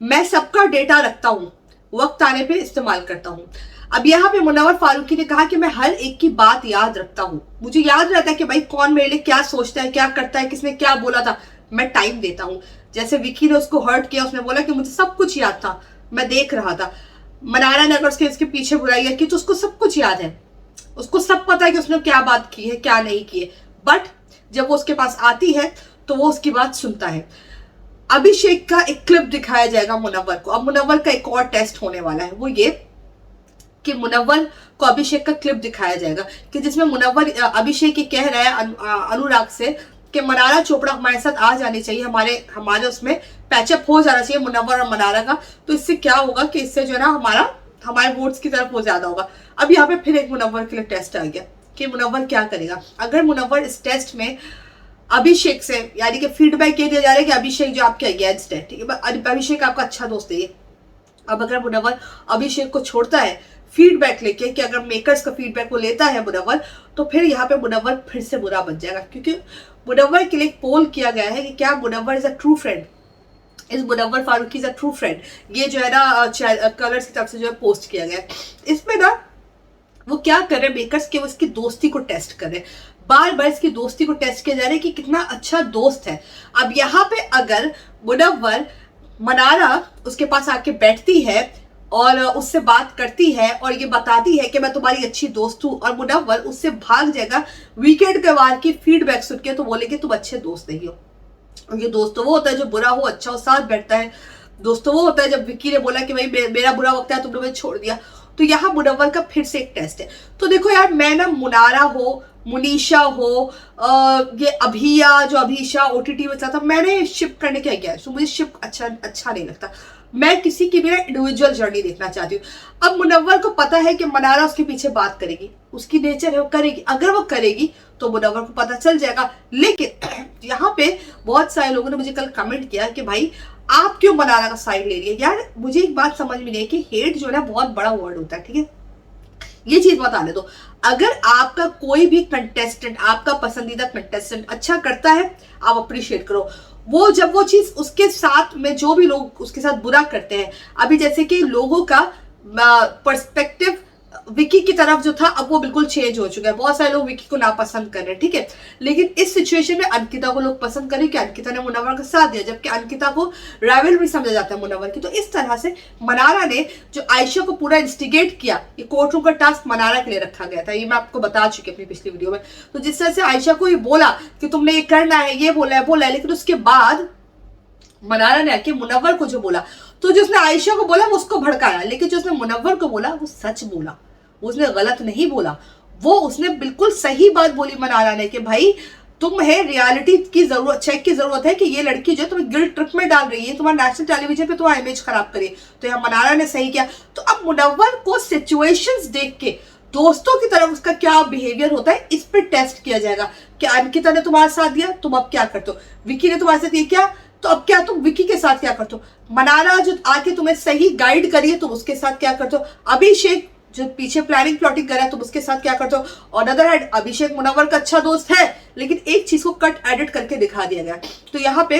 मैं सबका डेटा रखता हूँ, वक्त आने पे इस्तेमाल करता हूँ। अब यहाँ पे मुनव्वर फारूकी ने कहा कि मैं हर एक की बात याद रखता हूँ, मुझे याद रहता है कि भाई कौन मेरे लिए क्या सोचता है, क्या करता है, किसने क्या बोला था, मैं टाइम देता हूँ। जैसे विकी ने उसको हर्ट किया, उसने बोला कि मुझे सब कुछ याद था, मैं देख रहा था। मनारा ने अगर उसके पीछे बुराई की तो उसको सब कुछ याद है, उसको सब पता है कि उसने क्या बात की है क्या नहीं की है, बट जब वो उसके पास आती है तो वो उसकी बात सुनता है। अभिषेक का एक क्लिप दिखाया जाएगा मुनव्वर को। अब मुनव्वर का एक और टेस्ट होने वाला है, वो ये कि मुनव्वर को अभिषेक का क्लिप दिखाया जाएगा कि जिसमें मुनव्वर अभिषेक ये कह रहा है अनुराग से कि मनारा चोपड़ा हमारे साथ आ जानी चाहिए, हमारे हमारे उसमें पैचअप हो जाना चाहिए मुनव्वर और मनारा का। तो इससे क्या होगा कि इससे जो है ना हमारे वोट्स की तरफ वो ज्यादा होगा। अब यहाँ पे फिर एक मुनव्वर के लिए टेस्ट आ गया कि मुनव्वर क्या करेगा। अगर मुनव्वर इस टेस्ट में अभिषेक से यानी कि फीडबैक ये दिया जा रहा है कि अभिषेक जो आपके अगेंस्ट है, ठीक है, अभिषेक आपका अच्छा दोस्त है। अब अगर मुनव्वर अभिषेक को छोड़ता है फीडबैक लेके कि अगर मेकर्स का फीडबैक वो लेता है मुनव्वर, तो फिर यहाँ पे मुनव्वर फिर से बुरा बन जाएगा, क्योंकि मुनव्वर के लिए पोल किया गया है कि क्या Munawar is a true friend, इस Munawar Faruqui is a true friend. ये जो है ना कलर्स की तरफ से जो है पोस्ट किया गया है। इसमें ना वो क्या कर रहे हैं मेकर्स के, वो इसकी दोस्ती को टेस्ट कर रहे हैं, बार बार इसकी दोस्ती को टेस्ट किया जा रहा है कि कितना अच्छा दोस्त है। अब यहाँ पे अगर मुनव्वर मनारा उसके पास आके बैठती है और उससे बात करती है और ये बताती है कि मैं तुम्हारी अच्छी दोस्त हूं, और मुनव्वर उससे भाग जाएगा वीकेंड के वार की फीडबैक सुन के, तो बोलेंगे तुम अच्छे दोस्त नहीं हो। और ये दोस्तों वो होता है जो बुरा हो अच्छा हो साथ बैठता है। दोस्तों वो होता है जब विक्की ने बोला कि भाई मेरा बुरा वक्त है तुमने मुझे छोड़ दिया। तो यहाँ मुनव्वर का फिर से एक टेस्ट है। तो देखो यार, मैं ना मुनारा हो, मुनीशा हो, ये अभिया जो अभीशा ओटीटी में था, मैंने शिप करने क्या गया, तो मुझे शिप अच्छा नहीं लगता। मैं किसी की भी ना इंडिविजुअल जर्नी देखना चाहती हूँ। अब मुनव्वर को पता है कि मनारा उसके पीछे बात करेगी, उसकी नेचर है वो करेगी, अगर वो करेगी तो मुनव्वर को पता चल जाएगा। लेकिन यहाँ पे बहुत सारे लोगों ने मुझे कल कमेंट किया कि भाई आप क्यों मनारा का साइड ले रही है। यार मुझे एक बात समझ में नहीं है कि हेट जो है ना बहुत बड़ा वर्ड होता है, ठीक है, ये चीज बताने दो। अगर आपका कोई भी कंटेस्टेंट, आपका पसंदीदा कंटेस्टेंट अच्छा करता है, आप अप्रिशिएट करो। वो जब वो चीज उसके साथ में जो भी लोग उसके साथ बुरा करते हैं, अभी जैसे कि लोगों का पर्सपेक्टिव विकी की तरफ जो था अब वो बिल्कुल चेंज हो चुका है, बहुत सारे लोग विकी को नापसंद कर रहे हैं, ठीक है। लेकिन इस सिचुएशन में अंकिता को लोग पसंद करें कि अंकिता ने मुनव्वर का साथ दिया, जबकि अंकिता को राइवल भी समझा जाता है मुनव्वर की। तो इस तरह से मनारा ने जो आयशा को पूरा इंस्टिगेट किया, ये कोर्ट रूम का टास्क मनारा के लिए रखा गया था, ये मैं आपको बता चुकी अपनी पिछली वीडियो में। तो जिस तरह से आयशा को ये बोला कि तुमने ये करना है, ये बोला है, लेकिन उसके बाद मनारा ने आके मुनव्वर को जो बोला, तो जो उसने आयशा को बोला वो उसको भड़काया, लेकिन जो उसने मुनव्वर को बोला वो सच बोला, उसने गलत नहीं बोला, वो उसने बिल्कुल सही बात बोली मनारा ने कि भाई तुम्हें रियलिटी की जरूरत, चेक की जरूरत है कि ये लड़की जो तुम्हें गिल्ट ट्रिप में डाल रही है, तुम्हारा नेशनल टेलीविजन पे तुम्हारा इमेज खराब करी। तो यहाँ मनारा ने सही किया। तो अब मुनव्वर को सिचुएशंस देख के दोस्तों की तरफ उसका क्या बिहेवियर होता है इस पर टेस्ट किया जाएगा कि अंकिता ने तुम्हारा साथ दिया, तुम अब क्या करते हो, विकी ने तुम्हारे साथ ये किया तो अब क्या तुम विकी के साथ क्या करते हो, मनारा जो आके तुम्हें सही गाइड करिए तुम उसके साथ क्या करते हो, अभिषेक जो पीछे प्लानिंग प्लॉटिंग कर रहा है तुम उसके साथ क्या करते हो। और अदर हैंड अभिषेक मुनव्वर का अच्छा दोस्त है, लेकिन एक चीज को कट एडिट करके दिखा दिया गया। तो यहाँ पे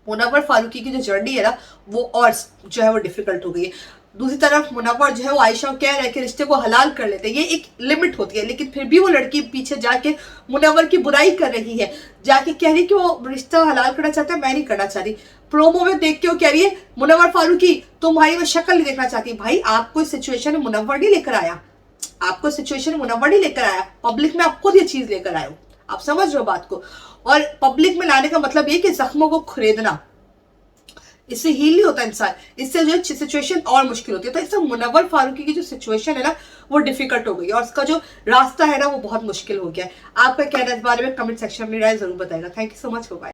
मुनव्वर फारूकी की जो जर्नी है ना वो और जो है वो डिफिकल्ट हो गई है। दूसरी तरफ मुनव्वर जो है वो आयशा कह रहे हैं कि रिश्ते को हलाल कर लेते हैं, ये एक लिमिट होती है, लेकिन फिर भी वो लड़की पीछे जाके मुनव्वर की बुराई कर रही है, जाके कह रही कि वो रिश्ता हलाल करना चाहता है, मैं नहीं करना चाहती। प्रोमो में देख के वो कह रही है मुनव्वर फारूकी तुम्हारी मैं शक्ल नहीं देखना चाहती। भाई आपको सिचुएशन में मुनव्वर नहीं लेकर आया, आपको सिचुएशन मुनव्वर नहीं लेकर आया, पब्लिक में आप खुद ये चीज लेकर आए हो। आप समझ रहे हो बात को। और पब्लिक में लाने का मतलब ये कि जख्मों को खरीदना, इससे हील नहीं होता इंसान, इससे जो सिचुएशन और मुश्किल होती है। तो इससे मुनव्वर फारूकी की जो सिचुएशन है ना वो डिफिकल्ट हो गई और उसका जो रास्ता है ना वो बहुत मुश्किल हो गया है। आपका क्या है इस बारे में कमेंट सेक्शन में राय जरूर बताएगा। Thank you so much, bye.